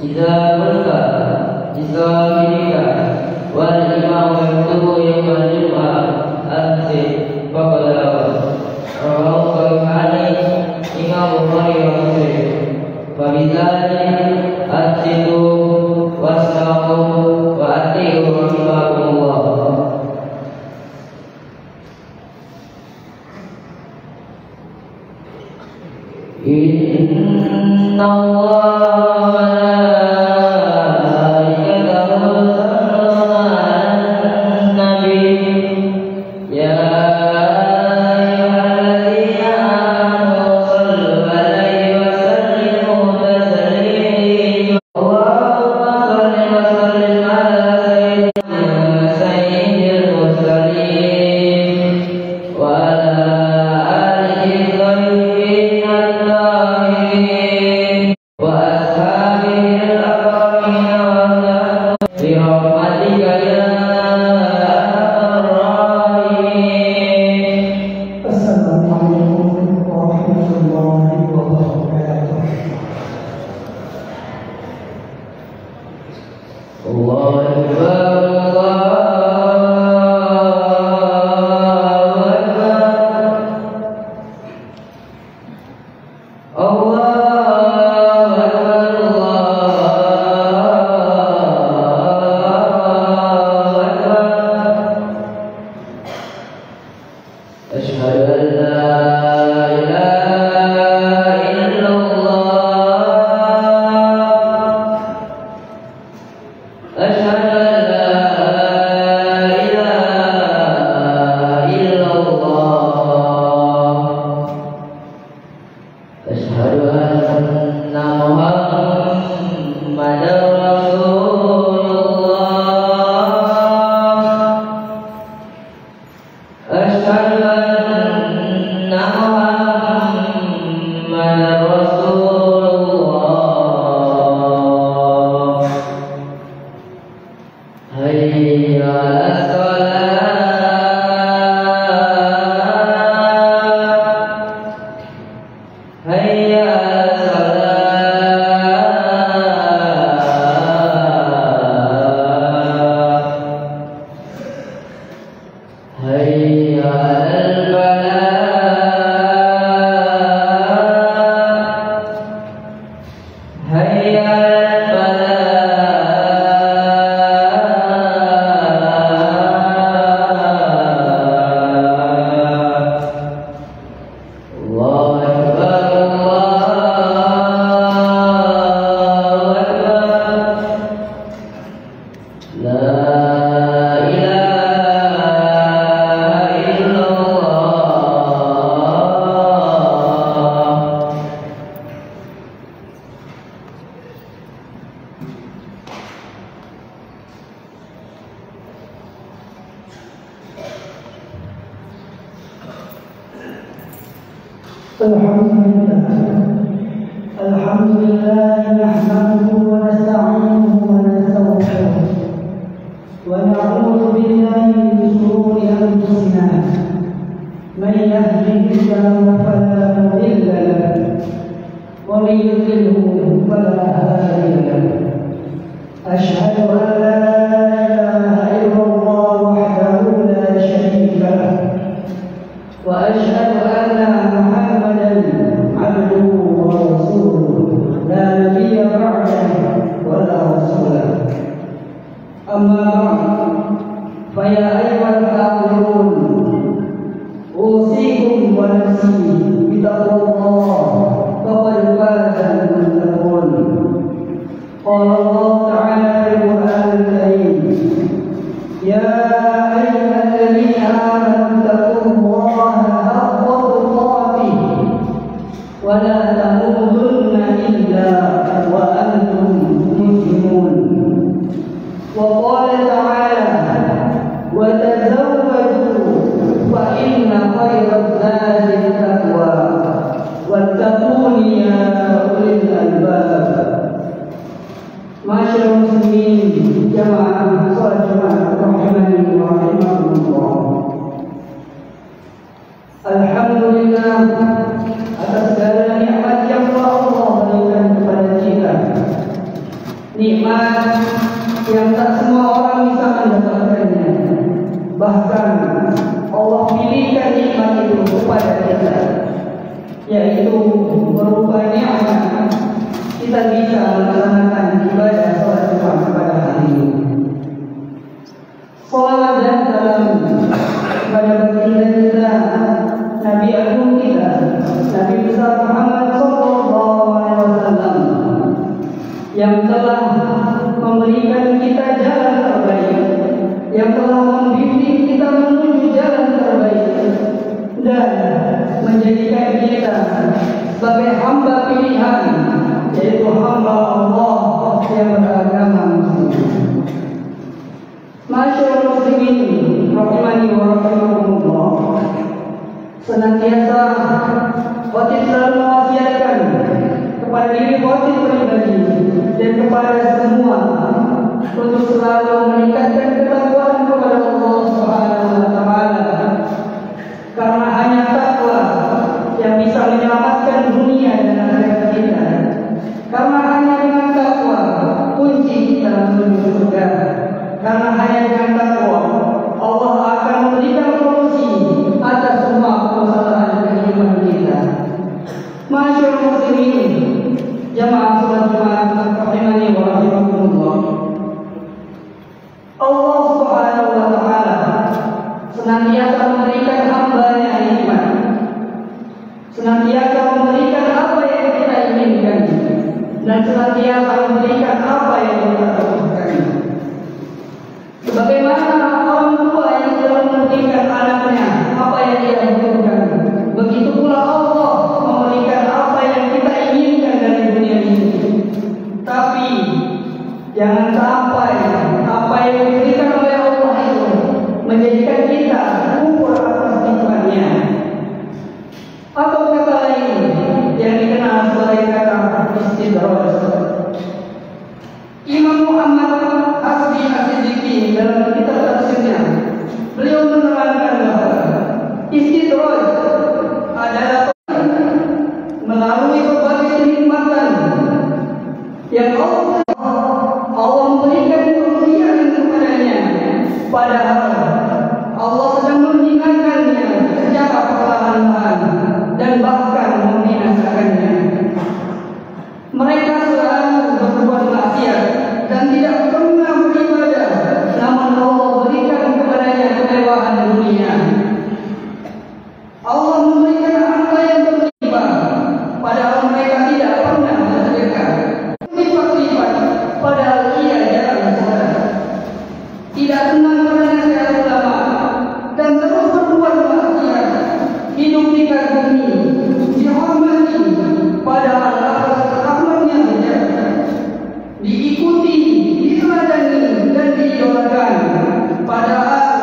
Idza qulta bisawabika wal imamu yaktubu yawmal jum'ah ansi faqad lawat rawahu Sahihani Imam Bukhari wa Muslim. Fabidhalik ansitu wasnahu wa ati'u rahimakumullah. Inna Allah Alhamdulillah nahmaduhu wa nasta'inuhu wa nastaghfiruh wa na'udzu billahi min shururi anfusina man yahdihillahu fala mudilla lahu wa man yudlilhu fala hadiya lahu. Ashhadu an la ilaha illallah wahdahu la sharika lahu wa ashhadu anna Muhammadan abduhu wa rasuluhu la nabiyya ba'dahu wa la rasulah. Amma ba'd, fa ya ayyuhal kafirun usikum wa nafsi bi taqwallah faqad faza al-muttaqun. Qala Allah ta'ala fil Qur'anil Karim, ya ayyuhalladzina amanu taqullaha haqqa tuqatih wa la tamutunna illa wa antum muslimun. Wa qala ta'ala wa tazawwaju fa inna khayra zadi taqwa wattaquni ya ulil albab. nikmat yang tak semua orang bisa mendapatkannya. Bahkan Allah pilihkan nikmat itu kepada kita, yaitu berupa nikmat kita bisa melaksanakan ibadah salat Jumat pada hari ini. Salawat dan salam kepada baginda kita, Nabi Agung kita, Nabi besar Muhammad SAW, yang telah memberikan kita jalan terbaik, yang telah membimbing kita menuju jalan terbaik, dan menjadikan kita sebagai hamba pilihan, yaitu hamba Allah yang beragama Muslim. Masyaallah muslimin rahimani wa rahimakumullah. Senantiasa khotib selalu mewasiatkan kepada diri khotib pribadi dan kepada semua untuk selalu meningkatkan ketakwaan kepada Allah Subhanahu wa taala. Karena hanya takwa yang bisa menyelamatkan dunia dan akhirat kita. Karena hanya dengan takwa kunci kita menuju surga. Karena hanya dengan takwa Allah akan memberikan solusi atas semua permasalahan kehidupan kita. Masyaallah muslimin, jamaah salat Jumat rahimani wa rahimakumullah. Allah Subhanahu wa taala senantiasa memberikan hamba-Nya nikmat, senantiasa memberikan apa yang kita inginkan, dan senantiasa memberikan apa yang kita butuhkan. Sebagaimana orang tua yang selalu memberikan anaknya apa yang dia butuhkan, begitu pula Allah memberikan apa yang kita inginkan dari dunia ini. Tapi jangan sampai apa yang diberikan oleh Allah itu menjadikan kita kufur atas nikmatnya. Atau kata lain yang dikenal sebagai kata istidraj. Imam Muhammad Asbi As-Siddiqi dalam kitab tafsirnya, beliau menerangkan bahwa istidraj adalah melalui berbagai kenikmatan yang Allah memberikan kemuliaan kepadanya, padahal Allah sedang menghinakannya secara perlahan-lahan dan bahkan membinasakannya. Mereka selalu berbuat maksiat dan tidak pernah beribadah, namun Allah berikan kepadanya kemewahan dunia. Allah memberikan harta yang berlimpah, padahal mereka tidak pernah bersedekah. Lipat-lipat, padahal ia jarang sholat. Tidak senang bernasihat ulama dan terus berbuat maksiat. Hidup di kagumi, dihormati, padahal akhlaknya beda. Diikuti, diteladani dan diidolakan, padahal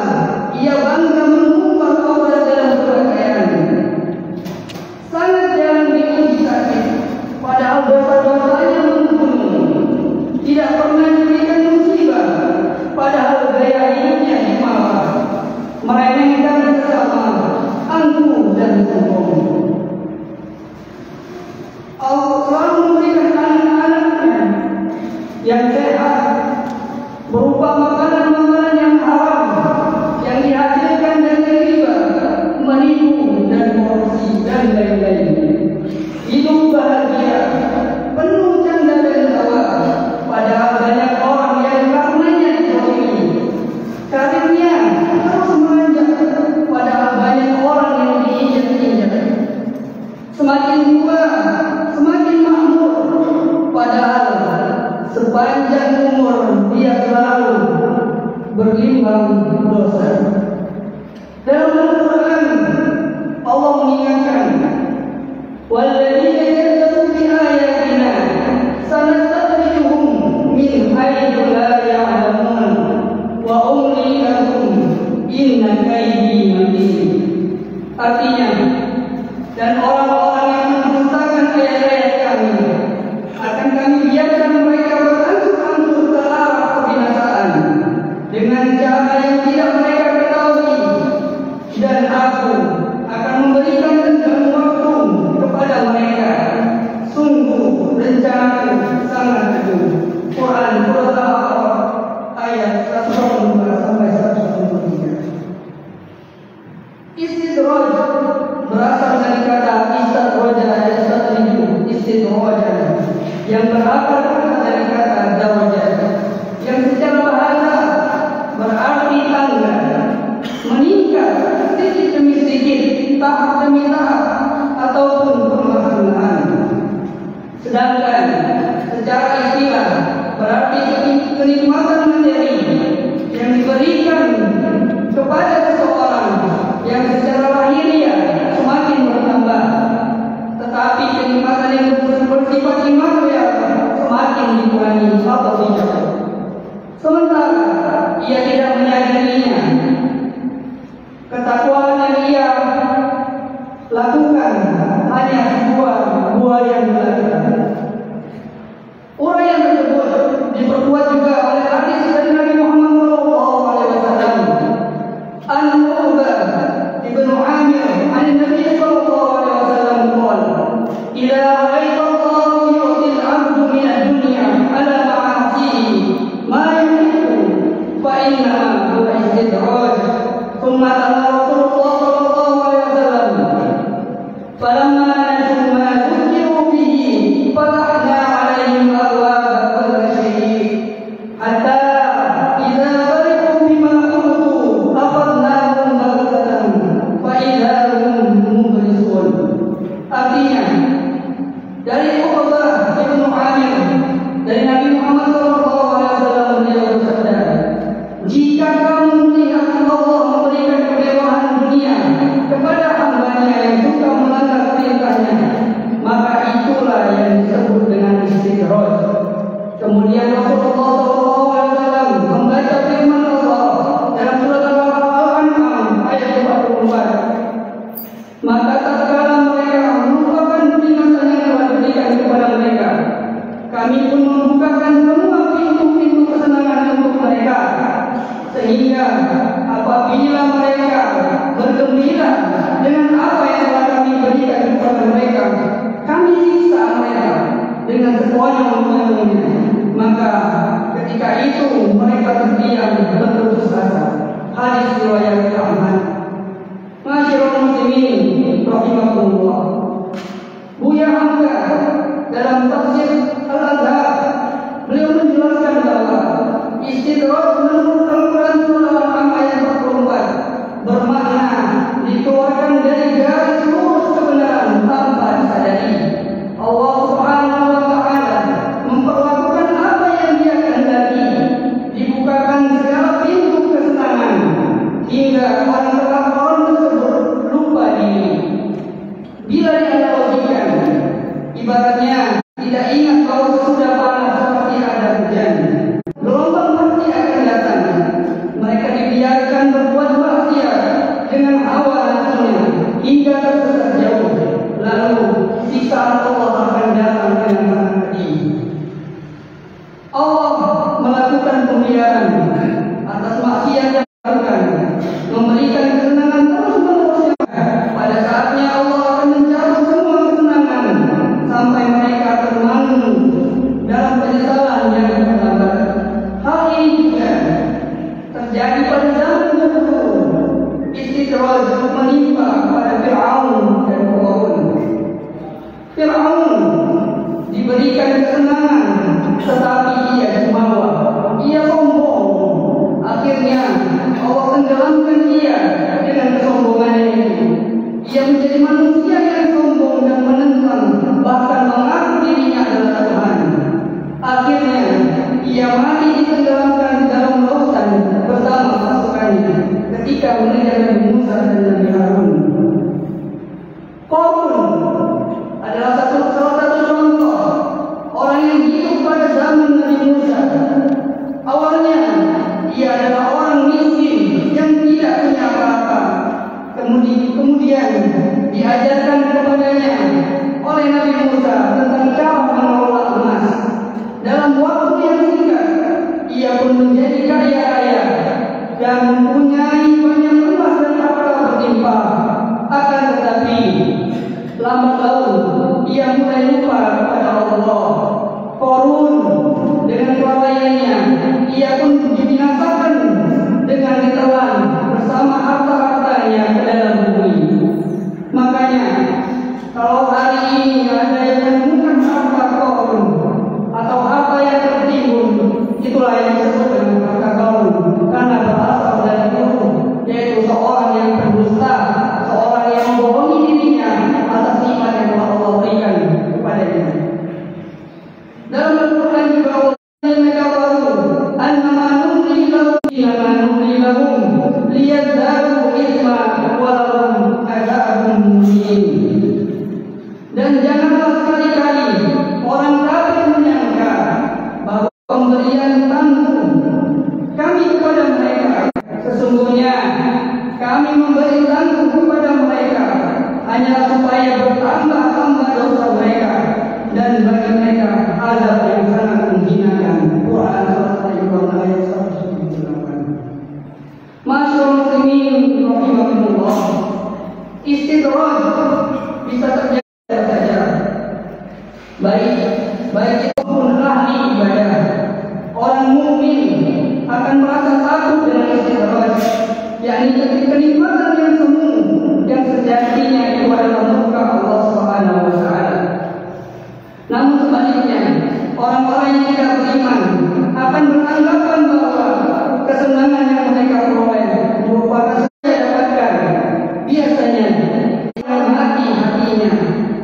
ia bangga mengumpat aurat dalam berpakaian. Sangat jarang diuji sakit, padahal dosa-dosanya membunuh. Tidak pernah diberikan musibah, padahal gaya hidupnya himawa. Meremehkan sesama, angkuh dan sombong. Allah selalu memberikan anak-anaknya yang sehat berupa makanan-makanan yang haram yang dihasilkan dari riba, menipu dan korupsi dan lain-lain. Hidup bahagia, penuh canda dan tawa, padahal banyak orang yang karenanya dizalimi. Karirnya terus menanjak, padahal banyak orang yang diinjak-injak. Semakin tua, semakin makmur, padahal sepanjang umur dia selalu berlimpah dosa. Dalam Al-Quran Allah mengingatkan, "Walladzina kadzabu bi ayatina sanastadrijuhum min haitsu la ya'lamun wa umli lahum inna kaydi matin." Artinya, dan orang-orang yang mendustakan ayat-ayat kami akan kami biarkan mereka berangsur-angsur ke arah kebinasaan dengan cara yang tidak mereka berakar dari kata zawajah yang secara bahasa berarti tangga, meningkat sedikit demi sedikit, tahap demi tahap, ataupun perlahan-lahan. Sedangkan secara istilah berarti kenikmatan materi yang diberikan kepada seseorang yang secara lahiriah semakin bertambah, tetapi kenikmatan yang bersifat immaterial semakin dikurangi atau dijauh. Sementara ia tidak menyadarinya, ketakwaan yang ia lakukan hanya sebuah buah yang belaka. Uraian tersebut diperkuat juga oleh hadis dari Nabi Muhammad SAW. An-Uqbah ibnu Amir an Nabi SAW qala, "Idza ra'aita Allah yu'ti al-'abdu min ad-dunya 'ala ma'asihi ma yuhibbu fa inna huwa istidraj." Thumma qala Rasulullah sallallahu alaihi wasallam, "Falamma nasu ma dhukiru bihi fatahna 'alaihim abwaaba kulli syai' hatta idza farihu bima utu akhadnahum baghtatan fa idza hum mublisun." Artinya dari Uqbah ibnu Amir dari Nabi Muhammad SAW beliau bersabda, jika kamu melihat Allah memberikan kemewahan dunia kepada hamba-Nya yang suka melanggar perintahnya, maka itulah yang disebut dengan istidraj. Kemudian Rasulullah SAW membaca firman Allah dalam surat Al-An'am ayat 44. Maka tatkala mereka melupakan peringatan yang telah diberikan kepada mereka, kami pun membukakan semua pintu-pintu kesenangan untuk mereka, sehingga apabila mereka bergembira dengan apa yang telah kami berikan kepada mereka, kami siksa mereka dengan semuanya. Maka ketika itu mereka terdiam berputus asa. Hadis riwayat Ahmad. Masyarul muslimin rahimahullah. Buya Hamka dalam tafsir Al-Azhar beliau menjelaskan bahwa istidraj menurut Al-Quran surah Al-An'am ayat 44 bermakna dikeluarkan dari garis lurus kebenaran tanpa disadari. Allah Subhanahu wa Ta'ala memperlakukan apa yang Dia kehendaki, dibukakan segala pintu kesenangan hingga orang tersebut lupa diri. Bila dianalogikan, ibaratnya tidak ingat bahwa sesudah panas seperti ada hujan, gelombang pasti akan datang. Mereka dibiarkan berbuat maksiat dengan hawa nafsunya hingga tersesat jauh, lalu siksa Allah akan datang dengan sangat pedih. Allah melakukan pembiaran atas maksiat yang dilakukan, memberikan kesenangan terus-menerus. Pada saatnya Allah akan mencabut semua kesenangan sampai mereka termangu dalam penyesalan yang terlambat. Hal ini juga terjadi pada zaman dahulu. Istidraj menimpa pada Fir'aun dan Qarun. Fir'aun diberikan kesenangan, tetapi ia jumawa, ia sombong. Akhirnya Allah tenggelamkan dia dengan kesombongannya itu. Ia menjadi manusia yang sombong dan menentang, bahkan mengaku dirinya adalah Tuhan. Akhirnya ia mati ditenggelamkan dalam lautan bersama pasukannya ketika mengejar Nabi Musa dan Nabi Harun. Qarun adalah salah satu contoh orang yang hidup pada zaman Nabi Musa. Awalnya ia adalah orang miskin yang tidak punya apa-apa. Kemudian diajarkan kepadanya oleh Nabi Musa tentang cara mengelola emas. Dalam waktu yang singkat, ia pun menjadi kaya raya dan mempunyai banyak emas dan harta berlimpah. Akan tetapi, lambat laun ia mulai lupa kepada Allah. Qarun dengan kelalaiannya, ia pun dibinasakan dengan ditelan bersama harta-hartanya ke dalam bumi. Makanya, kalau hari ini ada yang menemukan harta Qarun Itulah yang disebut dengan harta karun, karena berasal dari guru, yaitu seorang yang berdusta, seorang yang membohongi dirinya atas nikmat yang telah Allah berikan kepadanya. Dalam Al-Quran juga Allah mengatakan, "Annama numli lahum liyazdaru ithma wa lahum adzabun muhin." Dan janganlah sekali-kali orang kafir menyangka bahwa pemberian tanggung kami kepada mereka, sesungguhnya kami memberi tanggung kepada mereka hanya supaya bertambah-tambah dosa mereka dan bagi mereka azab yang sangat menghinakan. Quran Surat Al-Imran ayat 178. Masyaallah muslimin rahimahumullah, istidraj bisa terjadi saja, baik itu pun ahli ibadah. Orang mukmin akan merasa takut dengan istidraj, yakni kenikmatan yang semu yang sejatinya itu adalah murka Allah Subhanahu wa taala. Namun sebaliknya, orang-orang yang tidak beriman akan beranggapan bahwa kesenangan yang mereka peroleh merupakan saja dapatkan. Biasanya dengan hati-hatinya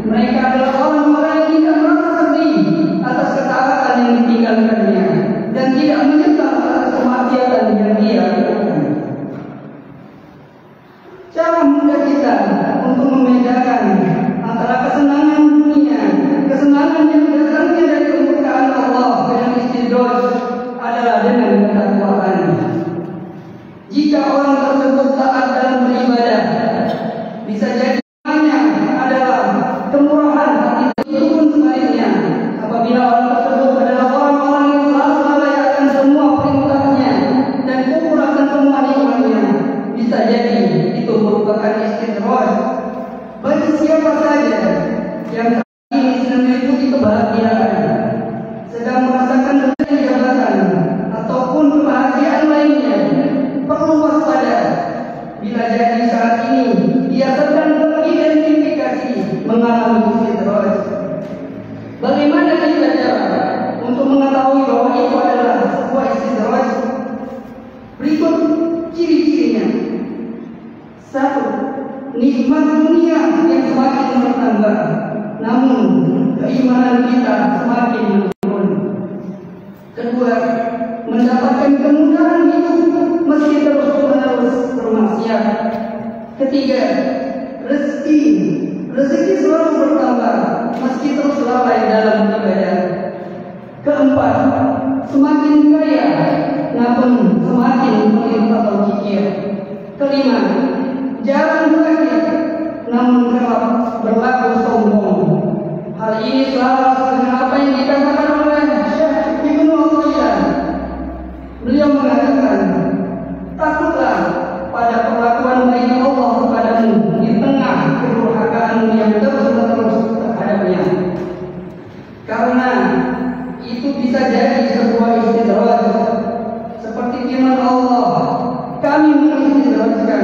mereka adalah orang-orang yang tidak merasa sedih atas ketaatan yang ditinggalkannya dan tidak menyesal atas kemaksiatan yang dia lakukan. Cara mudah kita untuk membedakan antara kesenangan dunia, kesenangan yang datangnya dari kemurkaan Allah dengan istidraj adalah dengan ketakwaan. Jika orang tersebut taat dalam beribadah, bisa jadi hanya adalah kemurahan hati. Itu pun sebaliknya, apabila orang tersebut adalah orang-orang yang selalu merayakan semua perintahnya dan kufur akan semua nikmatnya, bisa jadi itu merupakan istidraj. Bagi siapa saja yang ingin mengikuti kebahagiaan, sedang merasakan jabatan ataupun kebahagiaan lainnya, perlu waspada. Bila jadi saat ini dia sedang teridentifikasi mengalami istidraj. Bagaimana kita cara untuk mengetahui bahwa itu adalah sebuah istidraj? Berikut ciri-cirinya. 1. Nikmat dunia yang semakin bertambah, namun keimanan kita semakin menurun. 2. Mendapatkan kemudahan hidup meski terus-menerus bermaksiat. 3. Rezeki selalu bertambah meski terus lalai dalam ibadah. 4. Semakin kaya namun semakin melimpah atau kikir. 5. Jarang sakit namun kerap berlaku sombong. Hal ini salah dengan apa yang dikatakan oleh Syekh Ibnu Utsaimin. Beliau mengatakan, takutlah pada perlakuan baik Allah kepadamu di tengah kedurhakaanmu yang terus-menerus terhadapnya, karena itu bisa jadi sebuah istidraj. Seperti firman Allah, kami mengistidrajkan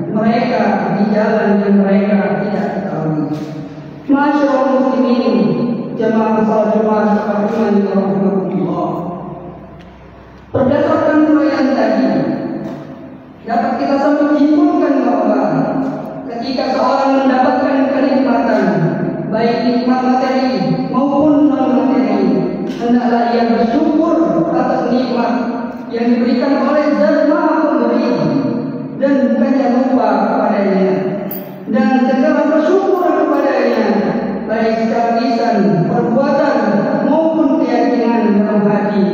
mereka di jalan yang mereka tidak ketahui. Masyaallah muslimin, jamaah salat Jumat rahimahullah. Berdasarkan uraian tadi, dapat kita simpulkan bahwa ketika seorang mendapatkan kenikmatan, baik nikmat materi maupun non materi, hendaklah ia bersyukur atas nikmat yang diberikan oleh Zat Maha Pemberi dan bukannya lupa kepadanya, dan segera bersyukur kepadanya baik secara lisan, perbuatan maupun keyakinan dalam hati.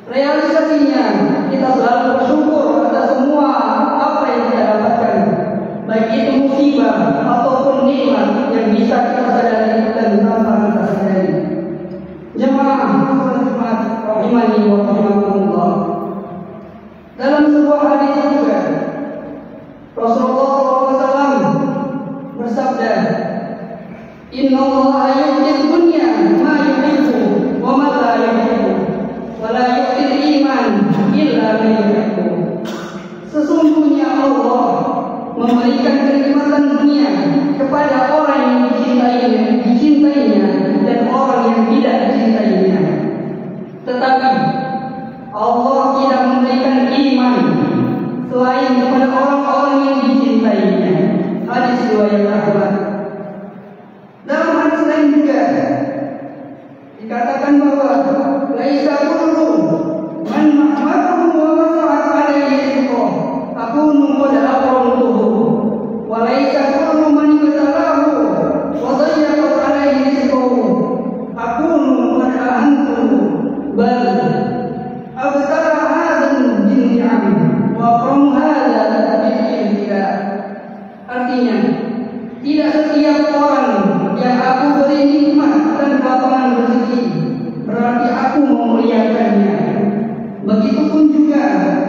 Realisasinya kita selalu bersyukur atas semua apa yang kita dapatkan, baik itu musibah ataupun nikmat yang bisa kita sadari dan tanpa kita sadari. Jemaah salat Jumat rahimani wa rahimakumullah. Dalam sebuah hadis juga Rasulullah SAW bersabda, Inna Allah yu'ti dunya ma yuhibbu wa ma la yuhibbu wa la yu'ti iman illa ma yuhibbu. Sesungguhnya Allah memberikan kenikmatan dunia kepada orang yang dicintainya dan orang yang tidak dicintainya. Tetapi selain kepada orang-orang yang dicintainya. Hadis riwayat Ahmad. Dalam hadis lain juga dikatakan bahwa laisa kullu man mahmaduhu wa wasa'at alaihi rizquhu akunu qad aqramtuhu wa laisa kullu man ibtalahu wa dayyaqat alaihi rizquhu akunu qad ahantuhu bal abtala hadzal jinni'am wa qram hadza bil-ibtila. Artinya, tidak setiap orang yang aku beri nikmat dan lapangan rezeki berarti aku memuliakannya. Begitupun juga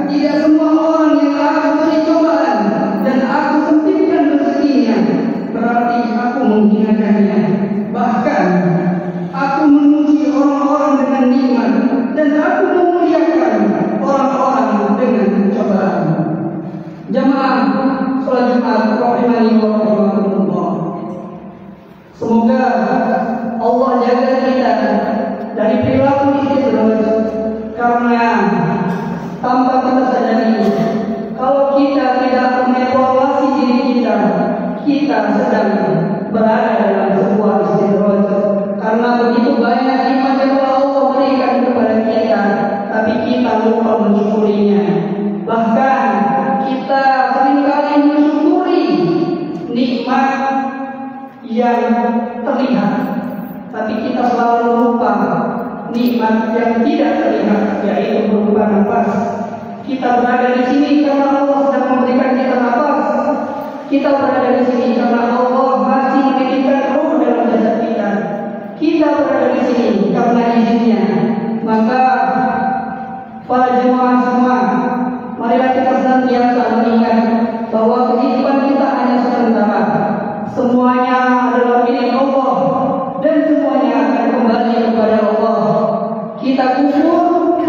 tidak semua orang yang aku beri cobaan dan aku sempitkan rezekinya berarti aku menghinakannya. Bahkan aku memuji orang-orang dengan nikmat dan aku memuliakan orang-orang dengan cobaan. Jamaah salat Jumat rahimani wa rahimakumullah. Semoga Allah jaga kita dari perilaku istidraj, karena tanpa kita sadari, kalau kita tidak mengevaluasi diri kita, kita sedang berada dalam sebuah istidraj. Karena begitu banyak nikmat yang Allah berikan kepada kita, tapi kita lupa mensyukurinya. Bahkan kita seringkali mensyukuri nikmat yang terlihat, tapi kita selalu lupa nikmat yang tidak terlihat, yaitu berupa nafas. Kita berada di sini karena Allah sedang memberikan kita nafas. Kita berada di sini karena Allah masih menitipkan roh dalam jasad kita. Kita berada di sini karena izinnya. Maka para jemaah semua, marilah kita senantiasa mengingat bahwa kehidupan kita hanya sementara. Semuanya adalah milik Allah dan semuanya akan kembali kepada Allah. Kita kufur,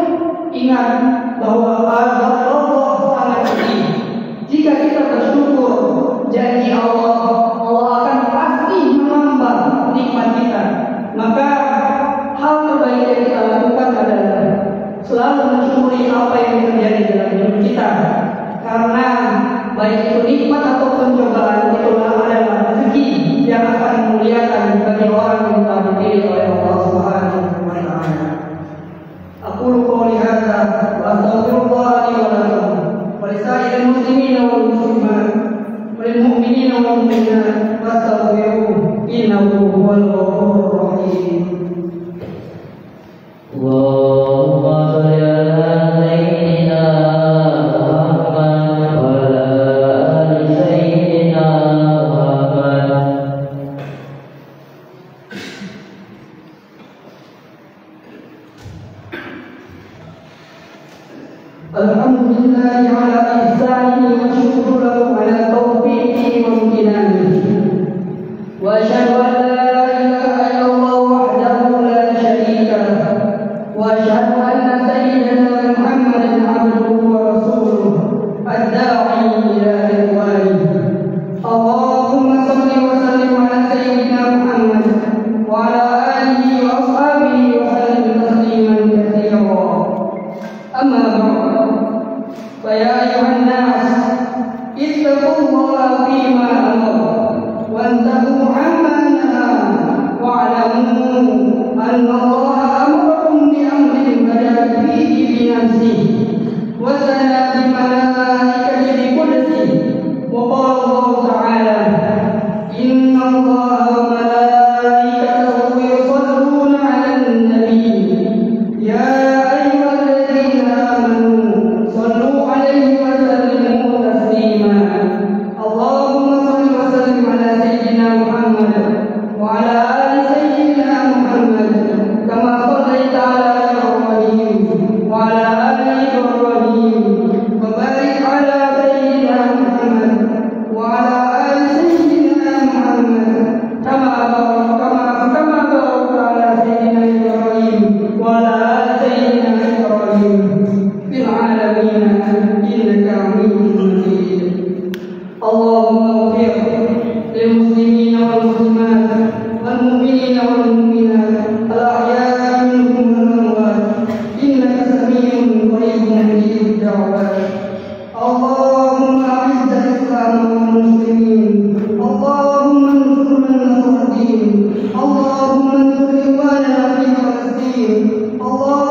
ingat bahwa azab Allah sangat pedih. Jika kita bersyukur, janji Allah akan pasti menambah nikmat kita. Maka hal terbaik yang kita lakukan adalah selalu mensyukuri apa yang terjadi dalam hidup kita. Karena baik itu nikmat atau pencobaan, itulah adalah rezeki yang akan memuliakan bagi orang yang telah dipilih oleh Allah Subhanahu wa taala. Aqulu qouli hadza wa astaghfirullah li wa lakum wa lisa'iril muslimina wal muslimat wal mu'minina wal mu'minat fastaghfiruhu innahu huwal ghafurur rahim. Allahumma shalli ala sayyidina Muhammad wa ala ali sayyidina Muhammad. Alhamdulillah ala ihsanihi wa syukru lahu ala taufiqihi wa imtinanihi. Wa asyhadu an la ilaha illallah wahdahu la syarika lahu wa asyhadu anna sayyidana Muhammadan abduhu wa rasuluh ad-da'i ila ridwanihi. Allahumma shalli wa sallim ala sayyidina Muhammad wa ala alihi wa ashabihi wa sallim tasliman katsira. Amma ba'd, fa ya ayuhan nas ittaqullaha fima amara وانتهوا عما نهى واعلموا أن الله أمركم بأمر بدأ فيه بنفسه وثنى بملائكته بقدسه وقال الله تعالى إن الله وملائكته يصلون على النبي يا أيها الذين آمنوا صلوا عليه وسلموا تسليما. اللهم صل وسلم على سيدنا محمد وعلى آل سيدنا محمد كما صليت على إبراهيم وعلى آل إبراهيم Allah